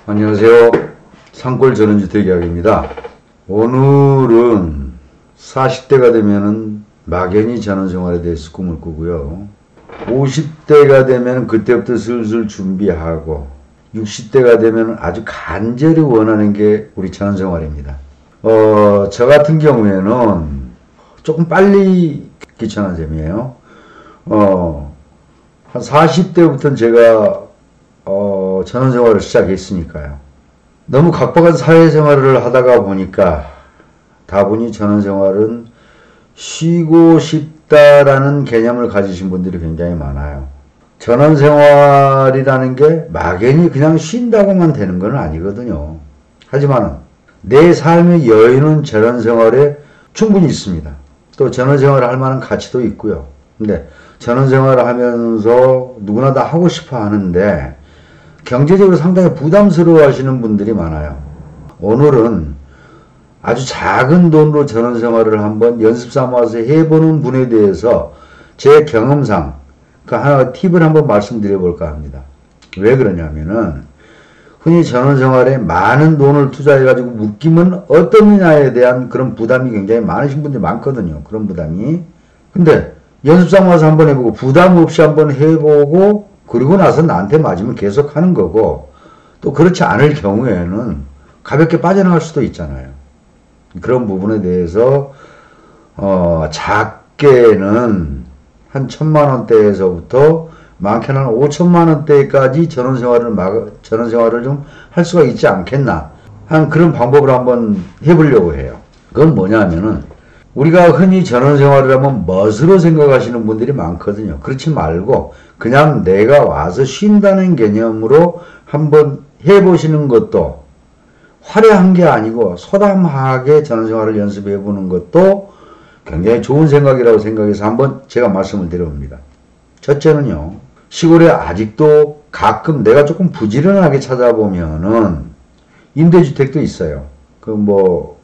안녕하세요. 산골 전원주택이야기입니다. 오늘은 40대가 되면은 막연히 전원생활에 대해서 꿈을 꾸고요. 50대가 되면 그때부터 슬슬 준비하고 60대가 되면 아주 간절히 원하는 게 우리 전원생활입니다. 저 같은 경우에는 조금 빨리 귀찮은 셈이에요. 한 40대부터는 제가 전원생활을 시작했으니까요. 너무 각박한 사회생활을 하다가 보니까 다분히 전원생활은 쉬고 싶다라는 개념을 가지신 분들이 굉장히 많아요. 전원생활이라는 게 막연히 그냥 쉰다고만 되는 건 아니거든요. 하지만 내 삶의 여유는 전원생활에 충분히 있습니다. 또 전원생활을 할 만한 가치도 있고요. 근데 전원생활을 하면서 누구나 다 하고 싶어 하는데 경제적으로 상당히 부담스러워 하시는 분들이 많아요. 오늘은 아주 작은 돈으로 전원생활을 한번 연습 삼아서 해보는 분에 대해서 제 경험상 그 하나 팁을 한번 말씀드려 볼까 합니다. 왜 그러냐면은 흔히 전원생활에 많은 돈을 투자해 가지고 묶이면 어떠느냐에 대한 그런 부담이 굉장히 많으신 분들이 많거든요. 그런 부담이. 근데 연습 삼아서 한번 해보고 부담 없이 한번 해보고 그리고 나서 나한테 맞으면 계속 하는 거고, 또 그렇지 않을 경우에는 가볍게 빠져나갈 수도 있잖아요. 그런 부분에 대해서 작게는 한 1,000만원대에서부터 많게는 한 5천만원대까지 전원생활을 좀 할 수가 있지 않겠나 한 그런 방법을 한번 해보려고 해요. 그건 뭐냐면은 우리가 흔히 전원생활을 하면 멋으로 생각하시는 분들이 많거든요. 그렇지 말고 그냥 내가 와서 쉰다는 개념으로 한번 해보시는 것도, 화려한 게 아니고 소담하게 전원생활을 연습해 보는 것도 굉장히 좋은 생각이라고 생각해서 한번 제가 말씀을 드려봅니다. 첫째는요, 시골에 아직도 가끔 내가 조금 부지런하게 찾아보면은 임대주택도 있어요.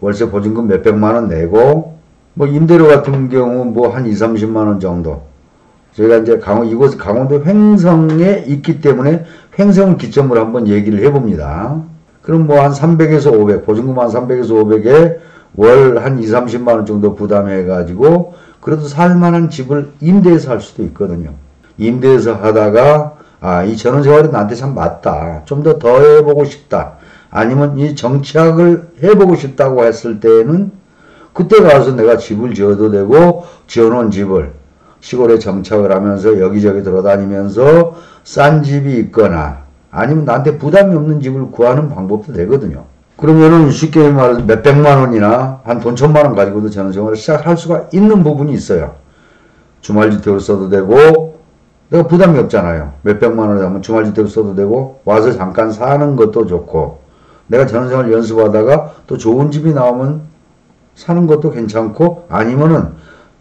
월세 보증금 몇백만원 내고 임대료 같은 경우 한 2, 30만원 정도. 저희가 이제 이곳 강원도 횡성에 있기 때문에 횡성을 기점으로 한번 얘기를 해봅니다. 그럼 한 300에서 500, 보증금 한 300에서 500에 월 한 2, 30만원 정도 부담해가지고 그래도 살만한 집을 임대해서 할 수도 있거든요. 임대해서 하다가, 이 전원생활이 나한테 참 맞다. 좀 더 해보고 싶다. 아니면 이 정착을 해보고 싶다고 했을 때는 그때 가서 내가 집을 지어도 되고, 지어놓은 집을 시골에 정착을 하면서 여기저기 돌아다니면서 싼 집이 있거나 아니면 나한테 부담이 없는 집을 구하는 방법도 되거든요. 그러면은 쉽게 말해서 몇백만 원이나 한 돈 1,000만원 가지고도 전원생활을 시작할 수가 있는 부분이 있어요. 주말주택으로 써도 되고, 내가 부담이 없잖아요. 몇백만 원을 하면 주말주택으로 써도 되고, 와서 잠깐 사는 것도 좋고, 내가 전원생활 연습하다가 또 좋은 집이 나오면 사는 것도 괜찮고, 아니면은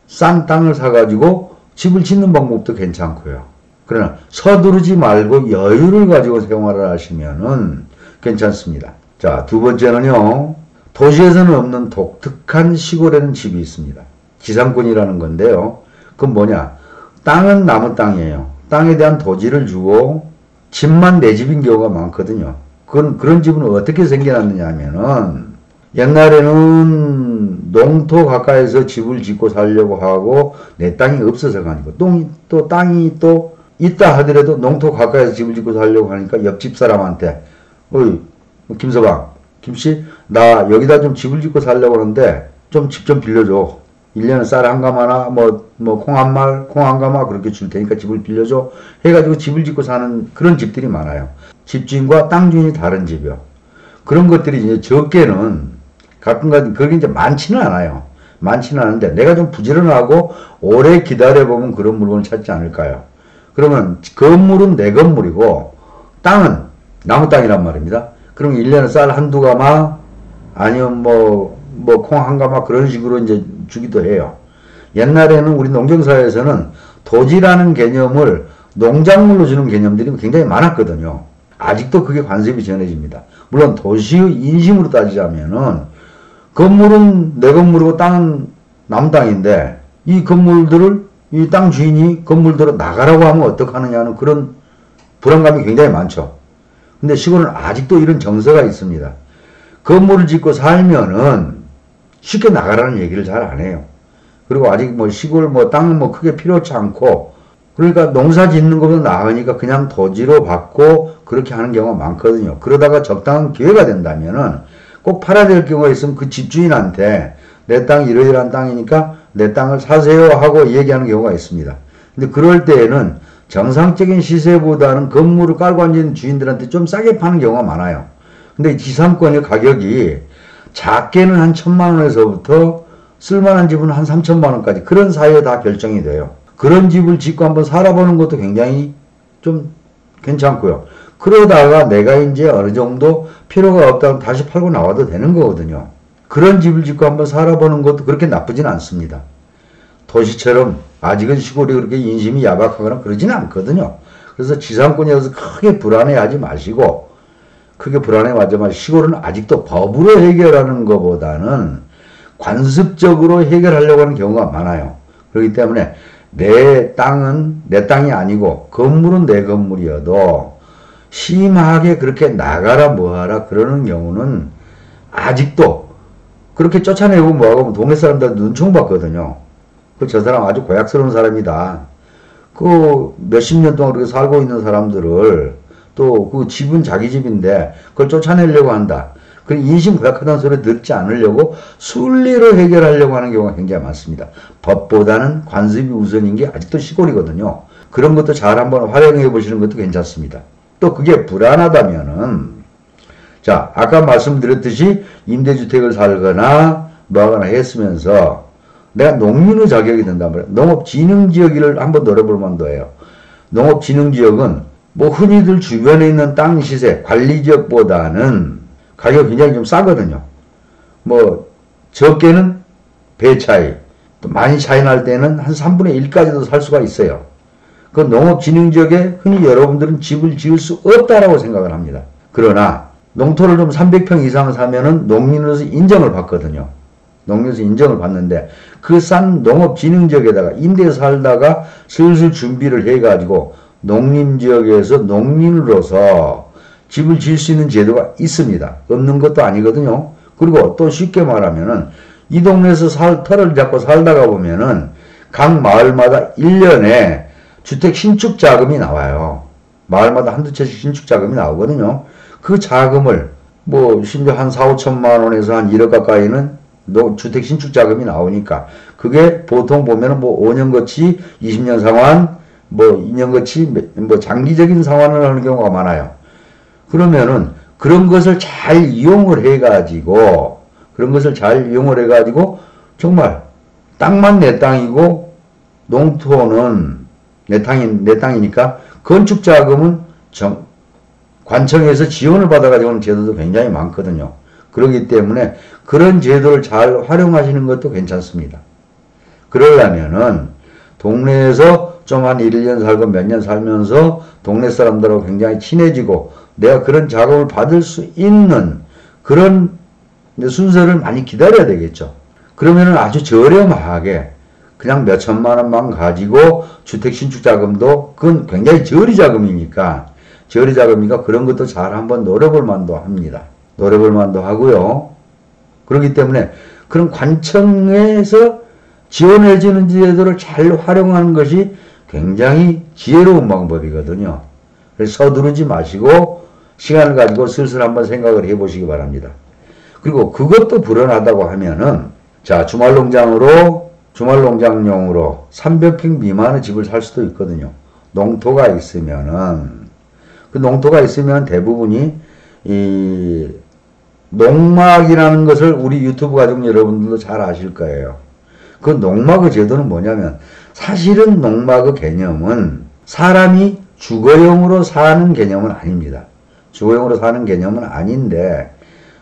싼 땅을 사가지고 집을 짓는 방법도 괜찮고요. 그러나 서두르지 말고 여유를 가지고 생활을 하시면은 괜찮습니다. 자, 두 번째는요, 도시에서는 없는 독특한 시골에는 집이 있습니다. 지상권이라는 건데요. 그건 뭐냐? 땅은 남의 땅이에요. 땅에 대한 토지를 주고 집만 내 집인 경우가 많거든요. 그런 집은 어떻게 생겨났느냐 하면은, 옛날에는 농토 가까이서 집을 짓고 살려고 하고 내 땅이 없어서가 아니고 땅이 또 있다 하더라도 농토 가까이서 집을 짓고 살려고 하니까 옆집 사람한테, 김서방, 김씨, 나 여기다 좀 집을 짓고 살려고 하는데 좀 집 좀 빌려줘. 1년에 쌀 한 가마나 콩 한 가마 그렇게 줄 테니까 집을 빌려줘 해가지고 집을 짓고 사는 그런 집들이 많아요. 집주인과 땅 주인이 다른 집이요. 그런 것들이 이제 적게는 가끔가다 그게 이제 많지는 않아요. 많지는 않은데 내가 좀 부지런하고 오래 기다려보면 그런 물건을 찾지 않을까요? 그러면 건물은 내 건물이고 땅은 나무 땅이란 말입니다. 그럼 1년에 쌀 한두 가마 아니면 콩 한 가마 그런 식으로 이제 주기도 해요. 옛날에는 우리 농경사회에서는 토지라는 개념을 농작물로 주는 개념들이 굉장히 많았거든요. 아직도 그게 관습이 전해집니다. 물론 도시의 인심으로 따지자면은 건물은 내 건물이고 땅은 남 땅인데 이 건물들을 이 땅 주인이 건물들을 나가라고 하면 어떡하느냐는 그런 불안감이 굉장히 많죠. 근데 시골은 아직도 이런 정서가 있습니다. 건물을 짓고 살면은 쉽게 나가라는 얘기를 잘 안 해요. 그리고 아직 뭐 시골 뭐 땅은 뭐 크게 필요치 않고, 그러니까 농사 짓는 것보다 나으니까 그냥 토지로 받고 그렇게 하는 경우가 많거든요. 그러다가 적당한 기회가 된다면은 꼭 팔아야 될 경우가 있으면 그 집주인한테 내 땅이 이러이러한 땅이니까 내 땅을 사세요 하고 얘기하는 경우가 있습니다. 근데 그럴 때에는 정상적인 시세보다는 건물을 깔고 앉은 주인들한테 좀 싸게 파는 경우가 많아요. 근데 지상권의 가격이 작게는 한 1,000만 원에서부터 쓸만한 집은 한 3,000만 원까지 그런 사이에 다 결정이 돼요. 그런 집을 짓고 한번 살아보는 것도 굉장히 좀 괜찮고요. 그러다가 내가 이제 어느 정도 필요가 없다면 다시 팔고 나와도 되는 거거든요. 그런 집을 짓고 한번 살아보는 것도 그렇게 나쁘진 않습니다. 도시처럼 아직은 시골이 그렇게 인심이 야박하거나 그러지는 않거든요. 그래서 지상권이어서 크게 불안해하지 마시고, 크게 불안해하지 마시고, 시골은 아직도 법으로 해결하는 것보다는 관습적으로 해결하려고 하는 경우가 많아요. 그렇기 때문에 내 땅은 내 땅이 아니고 건물은 내 건물이어도 심하게 그렇게 나가라 뭐하라 그러는 경우는 아직도 그렇게 쫓아내고 뭐하고 동네 사람들 눈총 받거든요. 저 사람 아주 고약스러운 사람이다. 그 몇십 년 동안 그렇게 살고 있는 사람들을 또 그 집은 자기 집인데 그걸 쫓아내려고 한다. 그 인심 고약하다는 소리 듣지 않으려고 순리로 해결하려고 하는 경우가 굉장히 많습니다. 법보다는 관습이 우선인 게 아직도 시골이거든요. 그런 것도 잘 한번 활용해 보시는 것도 괜찮습니다. 또 그게 불안하다면은, 자, 아까 말씀드렸듯이 임대주택을 살거나 뭐하거나 했으면서 내가 농민의 자격이 된단 말이에요. 농업진흥지역을 한번 노려볼 만도 해요. 농업진흥지역은 뭐 흔히들 주변에 있는 땅 시세, 관리지역보다는 가격이 굉장히 좀 싸거든요. 뭐 적게는 배 차이, 또 많이 차이 날 때는 한 3분의 1까지도 살 수가 있어요. 그 농업진흥지역에 흔히 여러분들은 집을 지을 수 없다라고 생각을 합니다. 그러나 농토를 좀 300평 이상 사면은 농민으로서 인정을 받거든요. 농민으로서 인정을 받는데 그 싼 농업진흥지역에다가 임대에 살다가 슬슬 준비를 해가지고 농림지역에서 농민으로서 집을 지을 수 있는 제도가 있습니다. 없는 것도 아니거든요. 그리고 또 쉽게 말하면은 이 동네에서 터를 잡고 살다가 보면은 각 마을마다 1년에 주택 신축 자금이 나와요. 마을마다 한두 채씩 신축 자금이 나오거든요. 그 자금을 뭐 심지어 한 4, 5천만 원에서 한 1억 가까이는 주택 신축 자금이 나오니까 그게 보통 보면은 뭐 5년 거치 20년 상환 뭐 2년 거치 뭐 장기적인 상환을 하는 경우가 많아요. 그러면은 그런 것을 잘 이용을 해가지고 정말 땅만 내 땅이고 농토는 내 땅이니까 건축 자금은 관청에서 지원을 받아가지고 하는 제도도 굉장히 많거든요. 그렇기 때문에 그런 제도를 잘 활용하시는 것도 괜찮습니다. 그러려면은 동네에서 좀 한 1년 살고 몇 년 살면서 동네 사람들하고 굉장히 친해지고 내가 그런 작업을 받을 수 있는 그런 순서를 많이 기다려야 되겠죠. 그러면은 아주 저렴하게 그냥 몇 천만 원만 가지고 주택 신축 자금도 그건 굉장히 저리 자금이니까 그런 것도 잘 한번 노려볼 만도 합니다. 노려볼 만도 하고요. 그렇기 때문에 그런 관청에서 지원해주는 제도를 잘 활용하는 것이 굉장히 지혜로운 방법이거든요. 그래서 서두르지 마시고 시간을 가지고 슬슬 한번 생각을 해보시기 바랍니다. 그리고 그것도 불안하다고 하면은 자 주말농장용으로 300평 미만의 집을 살 수도 있거든요. 농토가 있으면은 그 농토가 있으면 대부분이 이 농막이라는 것을 우리 유튜브 가족 여러분들도 잘 아실 거예요. 그 농막의 제도는 뭐냐면 사실은 농막의 개념은 사람이 주거용으로 사는 개념은 아닙니다. 주거용으로 사는 개념은 아닌데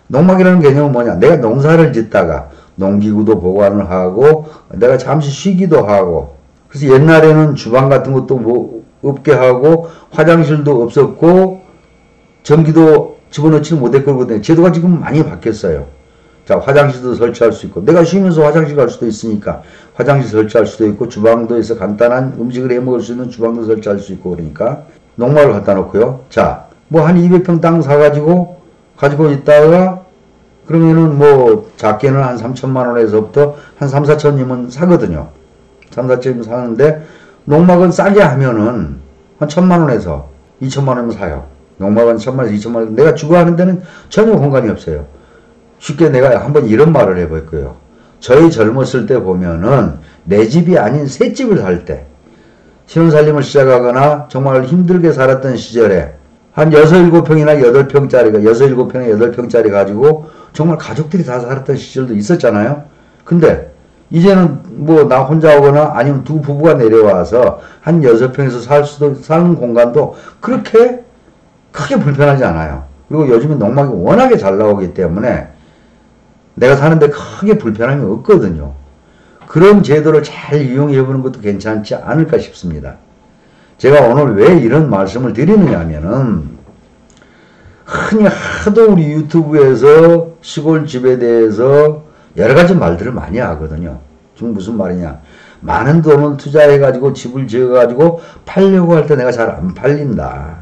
농막이라는 개념은 뭐냐? 내가 농사를 짓다가 농기구도 보관을 하고 내가 잠시 쉬기도 하고 그래서 옛날에는 주방 같은 것도 뭐 없게 하고 화장실도 없었고 전기도 집어넣지는 못했거든요. 제도가 지금 많이 바뀌었어요. 자, 화장실도 설치할 수 있고 내가 쉬면서 화장실 갈 수도 있으니까 화장실 설치할 수도 있고 주방도에서 간단한 음식을 해 먹을 수 있는 주방도 설치할 수 있고 그러니까 농막을 갖다 놓고요. 자, 뭐 한 200평 땅 사가지고 가지고 있다가 그러면은 뭐 작게는 한 3천만 원에서부터 한 3, 4천이면 사거든요. 3, 4천이면 사는데 농막은 싸게 하면은 한 1,000만 원에서 2천만 원이면 사요. 농막은 1,000만 원에서 2천만 원. 내가 주거 하는 데는 전혀 공간이 없어요. 쉽게 내가 한번 이런 말을 해볼 거예요. 저희 젊었을 때 보면은 내 집이 아닌 새 집을 살 때 신혼살림을 시작하거나 정말 힘들게 살았던 시절에 한 6, 7평이나 8평짜리가 6, 7평에 8평짜리 가지고 정말 가족들이 다 살았던 시절도 있었잖아요. 근데 이제는 뭐 나 혼자 오거나 아니면 두 부부가 내려와서 한 6평에서 사는 공간도 그렇게 크게 불편하지 않아요. 그리고 요즘은 농막이 워낙에 잘 나오기 때문에 내가 사는데 크게 불편함이 없거든요. 그런 제도를 잘 이용해 보는 것도 괜찮지 않을까 싶습니다. 제가 오늘 왜 이런 말씀을 드리느냐 하면은 흔히 하도 우리 유튜브에서 시골집에 대해서 여러 가지 말들을 많이 하거든요. 지금 무슨 말이냐. 많은 돈을 투자해가지고 집을 지어가지고 팔려고 할 때 내가 잘 안 팔린다.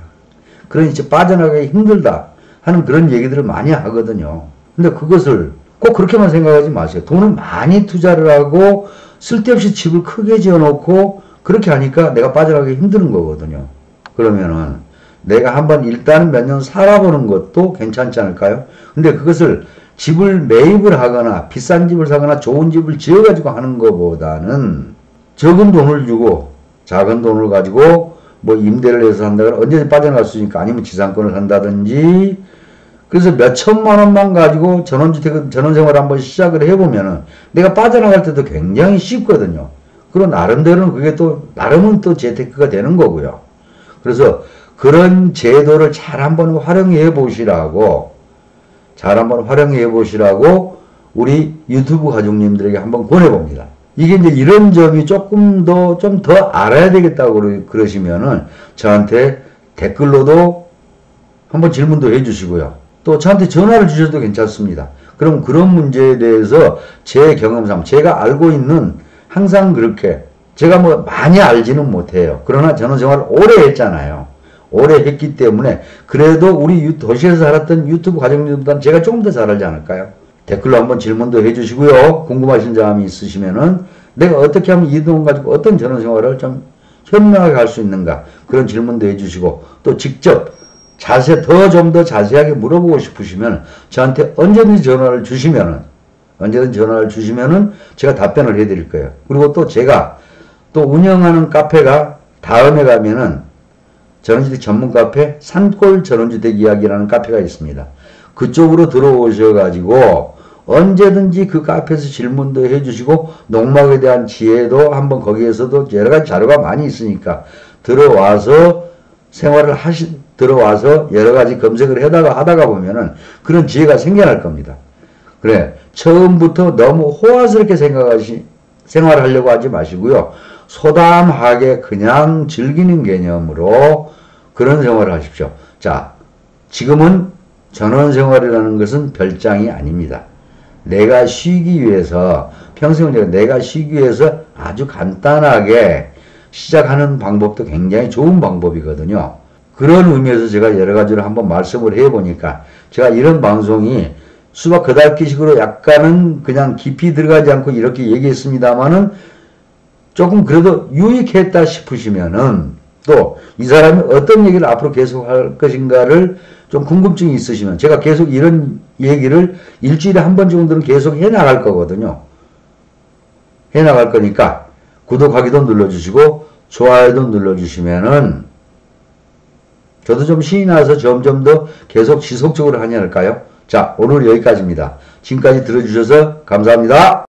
그러니 이제 빠져나가기 힘들다 하는 그런 얘기들을 많이 하거든요. 근데 그것을 꼭 그렇게만 생각하지 마세요. 돈을 많이 투자를 하고 쓸데없이 집을 크게 지어놓고 그렇게 하니까 내가 빠져나가기 힘든 거거든요. 그러면은 내가 한번 일단은 몇 년 살아보는 것도 괜찮지 않을까요? 근데 그것을 집을 매입을 하거나 비싼 집을 사거나 좋은 집을 지어가지고 하는 것보다는 적은 돈을 주고 작은 돈을 가지고 뭐 임대를 해서 한다거나 언제든지 빠져나갈 수 있으니까 아니면 지상권을 산다든지 그래서 몇 천만 원만 가지고 전원생활을 한번 시작을 해보면은 내가 빠져나갈 때도 굉장히 쉽거든요. 그리고 나름대로는 그게 또 나름은 또 재테크가 되는 거고요. 그래서 그런 제도를 잘 한번 활용해 보시라고 우리 유튜브 가족님들에게 한번 권해봅니다. 이게 이제 이런 점이 조금 더 알아야 되겠다고 그러시면은 저한테 댓글로도 한번 질문도 해주시고요. 또 저한테 전화를 주셔도 괜찮습니다. 그럼 그런 문제에 대해서 제 경험상 제가 알고 있는 항상 그렇게 제가 뭐 많이 알지는 못해요. 그러나 저는 정말 오래 했잖아요. 오래 했기 때문에 그래도 우리 도시에서 살았던 유튜브 가족님들보다는 제가 조금 더 잘 알지 않을까요? 댓글로 한번 질문도 해주시고요. 궁금하신 점이 있으시면은 내가 어떻게 하면 이 돈 가지고 어떤 전원생활을 좀 현명하게 할 수 있는가 그런 질문도 해주시고 또 직접 좀 더 자세하게 물어보고 싶으시면 저한테 언제든지 전화를 주시면은 제가 답변을 해드릴 거예요. 그리고 또 제가 또 운영하는 카페가 다음에 가면은 전원주택 전문 카페 산골 전원주택 이야기라는 카페가 있습니다. 그쪽으로 들어오셔가지고 언제든지 그 카페에서 질문도 해주시고 농막에 대한 지혜도 한번 거기에서도 여러가지 자료가 많이 있으니까 들어와서 여러가지 검색을 하다가 보면은 그런 지혜가 생겨날 겁니다. 그래 처음부터 너무 호화스럽게 생활하려고 하지 마시고요. 소담하게 그냥 즐기는 개념으로 그런 생활을 하십시오. 자, 지금은 전원생활이라는 것은 별장이 아닙니다. 내가 쉬기 위해서 평생을 내가 쉬기 위해서 아주 간단하게 시작하는 방법도 굉장히 좋은 방법이거든요. 그런 의미에서 제가 여러 가지를 한번 말씀을 해보니까 제가 이런 방송이 수박 겉핥기식으로 약간은 그냥 깊이 들어가지 않고 이렇게 얘기했습니다만은 조금 그래도 유익했다 싶으시면은 또 이 사람이 어떤 얘기를 앞으로 계속 할 것인가를 좀 궁금증이 있으시면 제가 계속 이런 얘기를 일주일에 한 번 정도는 계속 해나갈 거거든요. 해나갈 거니까 구독하기도 눌러주시고 좋아요도 눌러주시면은 저도 좀 신이 나서 점점 더 계속 지속적으로 하지 않을까요? 자, 오늘 여기까지입니다. 지금까지 들어주셔서 감사합니다.